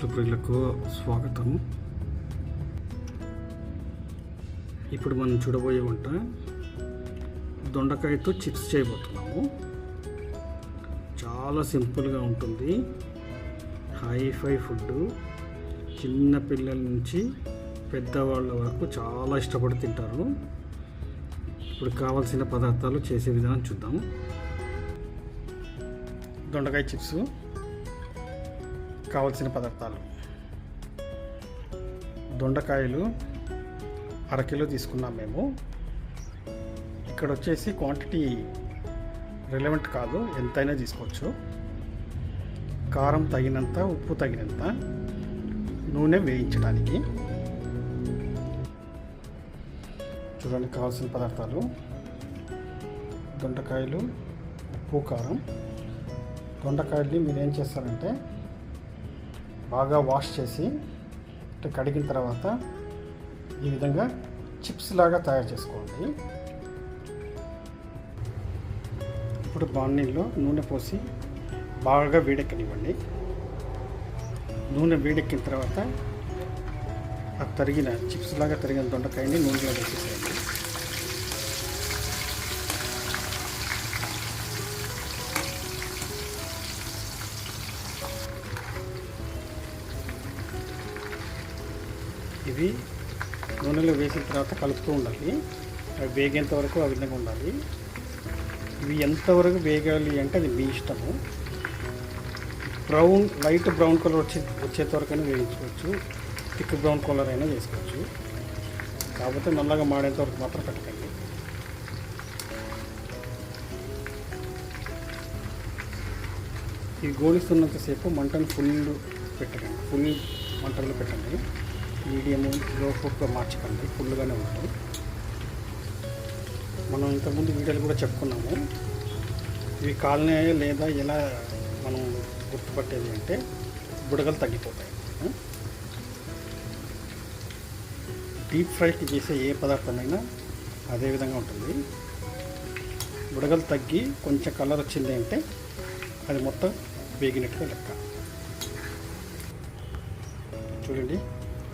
రుచుల ప్రియులకు స్వాగతం. ఇప్పుడు మనం చూడబోయే వంట దొండకాయతో చిప్స్ చేయబోతున్నాము. చాలా సింపుల్గా ఉంటుంది. హైఫై ఫుడ్, చిన్న పిల్లల నుంచి పెద్దవాళ్ళ వరకు చాలా ఇష్టపడి తింటారు. ఇప్పుడు కావాల్సిన పదార్థాలు చేసే విధానం చూద్దాం. దొండకాయ చిప్స్ కావాల్సిన పదార్థాలు: దొండకాయలు అరకిలో తీసుకున్నాం మేము. ఇక్కడ వచ్చేసి క్వాంటిటీ రిలవెంట్ కాదు, ఎంతైనా తీసుకోవచ్చు. కారం తగినంత, ఉప్పు తగినంత, నూనె వేయించడానికి. చూడండి కావాల్సిన పదార్థాలు: దొండకాయలు, ఉప్పు, కారం. దొండకాయల్ని మీరు ఏం చేస్తారంటే బాగా వాష్ చేసి కడిగిన తర్వాత ఈ విధంగా చిప్స్ లాగా తయారు చేసుకోండి. ఇప్పుడు బాణీలో నూనె పోసి బాగా వేడెక్కనివ్వండి. నూనె వేడెక్కిన తర్వాత ఆ తరిగిన చిప్స్ లాగా తరిగిన దొండకాయని నూనెలో వేసేసేయండి. ఇవి నూనెలో వేసిన తర్వాత కలుపుతూ ఉండాలి. అవి వేగేంత వరకు ఆ విధంగా ఉండాలి. ఇవి ఎంతవరకు వేగాలి అంటే అది మీ ఇష్టము. లైట్ బ్రౌన్ కలర్ వచ్చేంత వరకైనా వేయించుకోవచ్చు, థిక్ బ్రౌన్ కలర్ అయినా చేసుకోవచ్చు. కాకపోతే నల్లగా మాడేంత వరకు మాత్రం పెట్టకండి. ఇవి గోలిస్తున్నంతసేపు మంటను ఫుల్ పెట్టకండి, ఫుల్ మంటల్లో పెట్టండి. మీడియం లో ఫుడ్గా మార్చకండి, ఫుల్గానే ఉంటాయి. మనం ఇంతకుముందు వీడియోలు కూడా చెప్పుకున్నాము. ఇవి కాలనాయా లేదా ఎలా మనం గుర్తుపట్టేది అంటే బుడగలు తగ్గిపోతాయి. డీప్ ఫ్రైకి చేసే ఏ పదార్థమైనా అదే విధంగా ఉంటుంది. బుడగలు తగ్గి కొంచెం కలర్ వచ్చింది అంటే అది మొత్తం వేగినట్టుగా లెక్క. చూడండి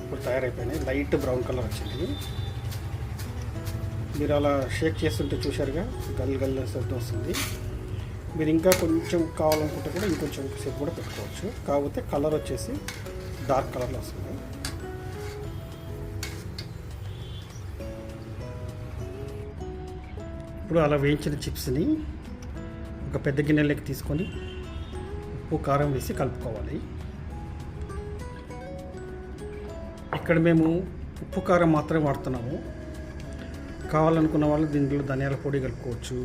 ఇప్పుడు తయారైపోయినాయి. లైట్ బ్రౌన్ కలర్ వచ్చింది. మీరు అలా షేక్ చేస్తుంటే చూశారుగా గల్ శబ్దం వస్తుంది. మీరు ఇంకా కొంచెం కావాలనుకుంటే కూడా ఇంకొంచెం సేపు కూడా పెట్టుకోవచ్చు. కాకపోతే కలర్ వచ్చేసి డార్క్ కలర్లో వస్తుంది. ఇప్పుడు అలా వేయించిన చిప్స్ని ఒక పెద్ద గిన్నెలోకి తీసుకొని ఉప్పు కారం వేసి కలుపుకోవాలి. ఇక్కడ మేము ఉప్పు కారం మాత్రమే వాడుతున్నాము. కావాలనుకున్న వాళ్ళు దీంట్లో ధనియాల పొడి కలుపుకోవచ్చు,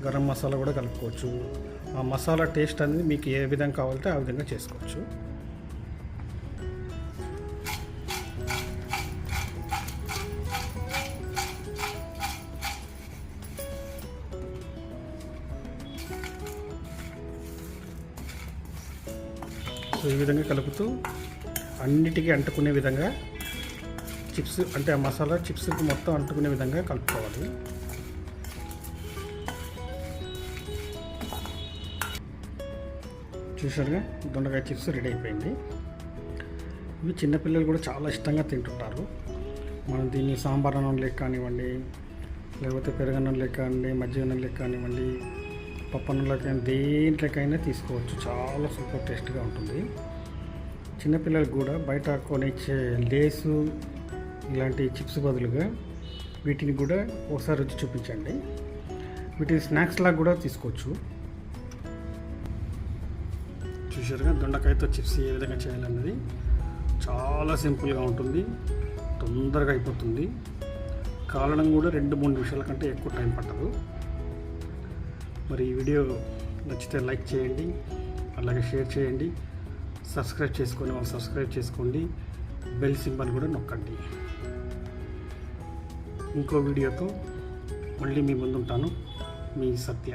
గరం మసాలా కూడా కలుపుకోవచ్చు. ఆ మసాలా టేస్ట్ అనేది మీకు ఏ విధంగా కావాలంటే ఆ విధంగా చేసుకోవచ్చు. సో ఈ విధంగా కలుపుతూ అన్నిటికీ అంటుకునే విధంగా చిప్స్ అంటే ఆ మసాలా చిప్స్కి మొత్తం అంటుకునే విధంగా కలుపుకోవాలి. చూసారుగా దొండకాయ చిప్స్ రెడీ అయిపోయింది. ఇవి చిన్నపిల్లలు కూడా చాలా ఇష్టంగా తింటుంటారు. మనం దీన్ని సాంబార్ అన్నం లెక్క కానివ్వండి, లేకపోతే పెరుగన్నం లెక్క కానివ్వండి, మజ్జిగన్నం లెక్క కానివ్వండి, పప్పు అన్నం లెక్క దేంట్లోకైనా తీసుకోవచ్చు. చాలా సూపర్ టేస్ట్గా ఉంటుంది. చిన్నపిల్లలకు కూడా బయట కొనిచ్చే లేసు ఇలాంటి చిప్స్ బదులుగా వీటిని కూడా ఒకసారి రుచి చూపించండి. వీటిని స్నాక్స్ లాగా కూడా తీసుకోవచ్చు. చూసారుగా దొండకాయతో చిప్స్ ఏ విధంగా చేయాలన్నది చాలా సింపుల్గా ఉంటుంది, తొందరగా అయిపోతుంది. కాలడం కూడా 2-3 నిమిషాల కంటే ఎక్కువ టైం పట్టదు. మరి ఈ వీడియో నచ్చితే లైక్ చేయండి, అలాగే షేర్ చేయండి. సబ్స్క్రైబ్ చేసుకొని వాళ్ళు సబ్స్క్రైబ్ చేసుకోండి. బెల్ సింబల్ కూడా నొక్కండి. ఇంకో వీడియోతో మళ్ళీ మీ ముందుంటాను. మీ సత్య.